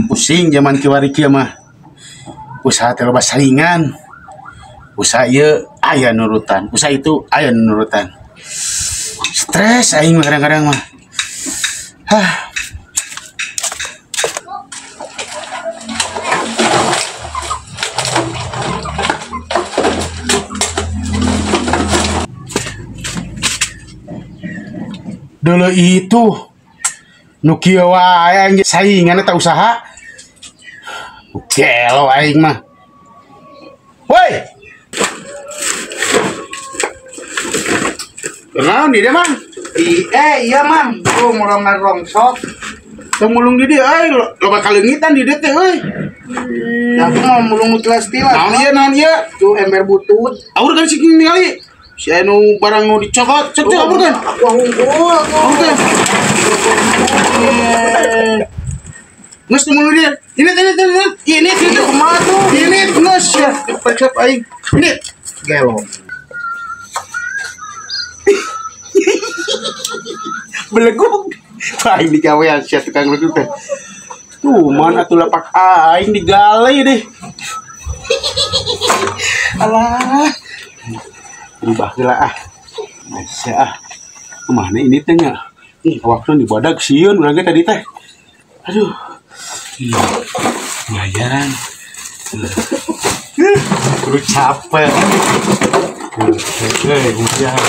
Pusing zaman kiwari kieu mah. Usaha teh loba saingan. Usaha ieu aya nurutan, usaha itu aya nurutan. Stres aing mah kadang-kadang mah. Dulu itu nu kieu wae aing saingan eta usaha. Gelo aing mah. Woi. Kenaon di dia, Mang? Iya, Mang. Gua mulung ngarongsok. Teu mulung di dia loba kaleungitan di dieu teh euy. Aku mau mulung kelas tilas. Naon ieu? Tuh ember butut. Aur kan sing ningali. Si anu barang nu dicokot, cek aur kan. Aku unggul. Aur kan. Nges teu mulung dia. Ini kumaha tuh? Ini nges ya. Percap aing. Ini Gelo. beleguk. Wah, ini gawean sia tukang beleguk teh. Tuh, mana atuh lapak aing digalai deh. Alah. Ribah heula ah. Masya ah. Kemana ini teh nya? Waktu di badag sieun urang ge tadi teh. Aduh. Lumayan. Kudu capek. Hujan.